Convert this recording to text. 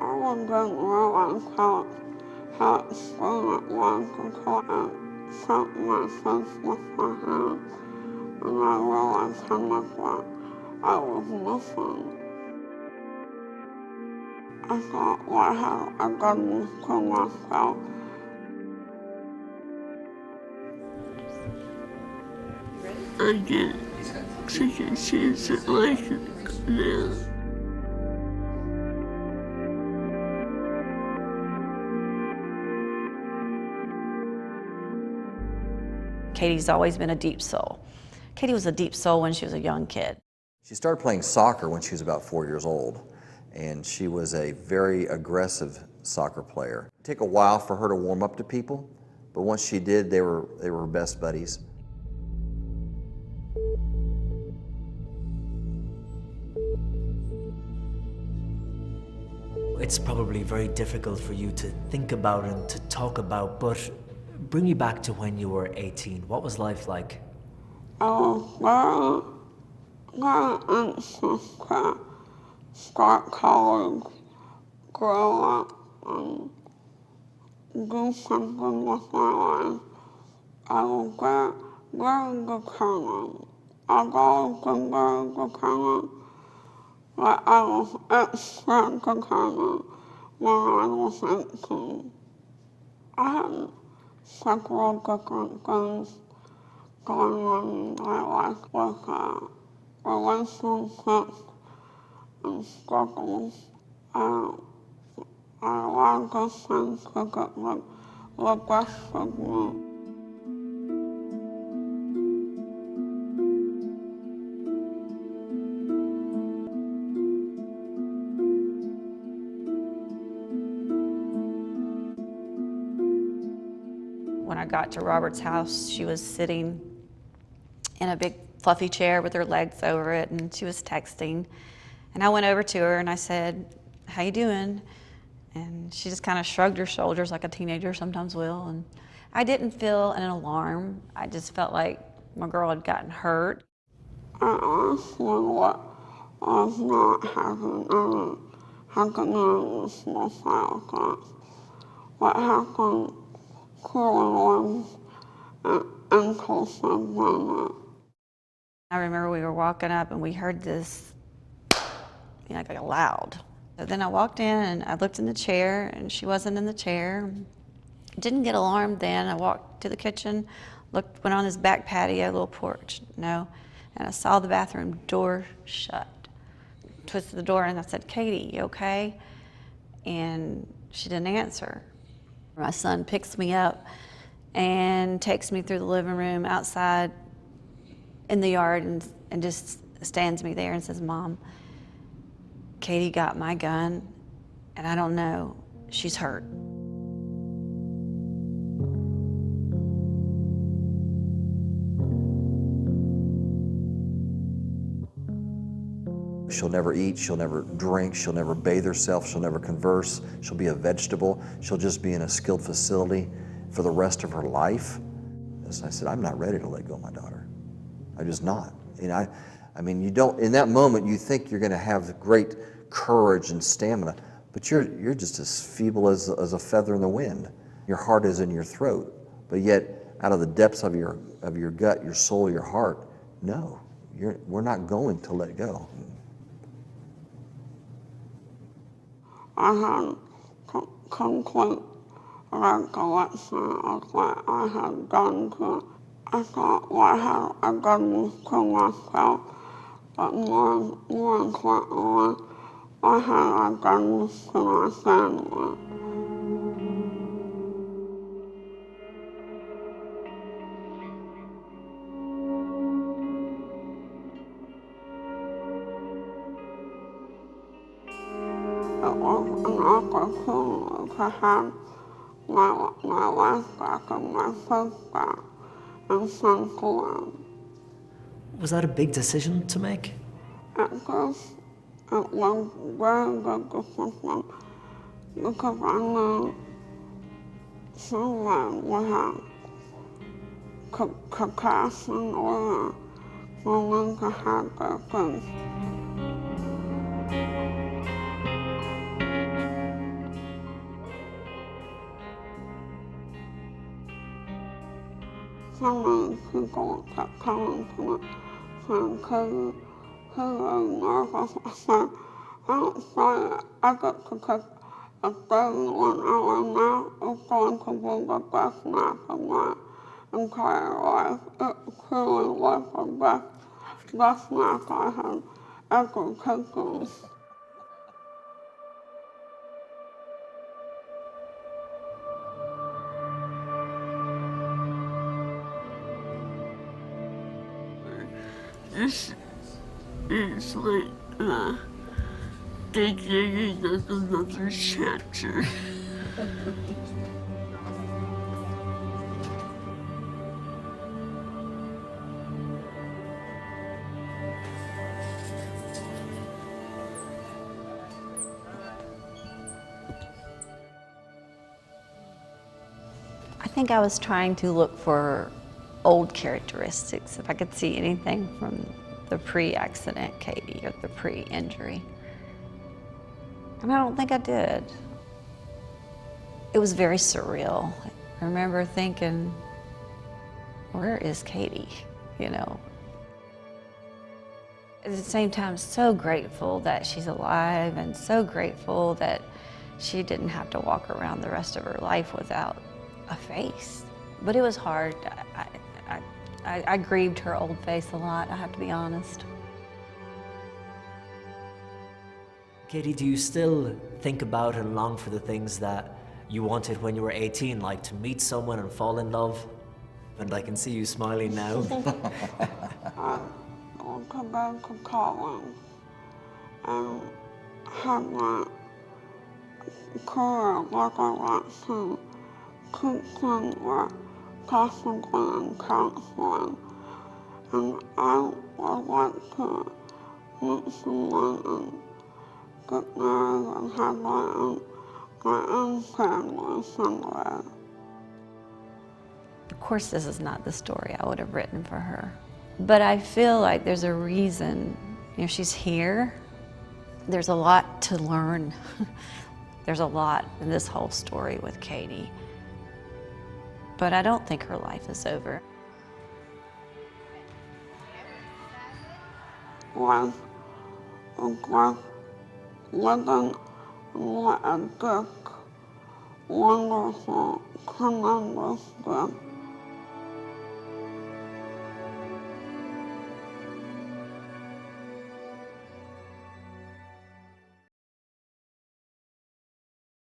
I didn't realize how extreme it was until I felt my face with my hand, and I realized how much I was missing. I thought, why have I done this to myself? I get second chance at life now. Katie's always been a deep soul. Katie was a deep soul when she was a young kid. She started playing soccer when she was about 4 years old, and she was a very aggressive soccer player. It took a while for her to warm up to people, but once she did, they were her best buddies. It's probably very difficult for you to think about and to talk about, but bring me back to when you were 18. What was life like? I was very anxious to start college, grow up, and do something with my life. I was very determined. I've always been very determined, but I was extra determined when I was 18. I had several different things going on in my life with relationships and struggles. I allowed those things to get the best of me. When I got to Robert's house, she was sitting in a big fluffy chair with her legs over it, and she was texting. And I went over to her and I said, "How you doing?" And she just kind of shrugged her shoulders like a teenager sometimes will. And I didn't feel an alarm. I just felt like my girl had gotten hurt. I asked her what was not happening. How come I was suicidal thoughts? What happened cooling was an impulsive moment. I remember we were walking up and we heard this, like loud. So then I walked in and I looked in the chair and she wasn't in the chair. Didn't get alarmed then. I walked to the kitchen, went on this back patio, little porch, and I saw the bathroom door shut. Twisted the door and I said, "Katie, you okay?" And she didn't answer. My son picks me up and takes me through the living room outside in the yard and just stands me there and says, "Mom, Katie got my gun and I don't know, she's hurt." She'll never eat, she'll never drink, she'll never bathe herself, she'll never converse, she'll be a vegetable, she'll just be in a skilled facility for the rest of her life. And I said, I'm not ready to let go of my daughter. I'm just not. And I mean, you don't, in that moment, you think you're gonna have great courage and stamina, but you're just as feeble as a feather in the wind. Your heart is in your throat, but yet out of the depths of your gut, your soul, your heart, no, we're not going to let go. I had complete recollection of what I had done to her. I thought, why have I done this to myself? But more importantly, why have I done this to my family? It was an opportunity to have my life back and my faith back and thank God. Was that a big decision to make? At first, it was very big decision because I knew someone would have capacity or willing to have their faith. so many people kept coming to me saying, Katie, he really nervous. I said, I don't say it. I get to take a 31-hour nap. It's going to be the best nap of my entire life. It truly was the best nap I have ever taken. This is like the beginning of another chapter. I think I was trying to look for old characteristics, if I could see anything from the pre-accident Katie or the pre-injury. And I don't think I did. It was very surreal. I remember thinking, where is Katie, you know? At the same time, so grateful that she's alive and so grateful that she didn't have to walk around the rest of her life without a face. But it was hard. I grieved her old face a lot, I have to be honest. Katie, do you still think about and long for the things that you wanted when you were 18, like to meet someone and fall in love? And I can see you smiling now. I want to go to college and have my career like I want to teaching or possibly in counseling. And I would like to meet someone and get married and have my own family somewhere. Of course, this is not the story I would have written for her. But I feel like there's a reason, you know, she's here. There's a lot to learn. There's a lot in this whole story with Katie. But I don't think her life is over. Life is like living with a gift, wonderful, tremendous gift.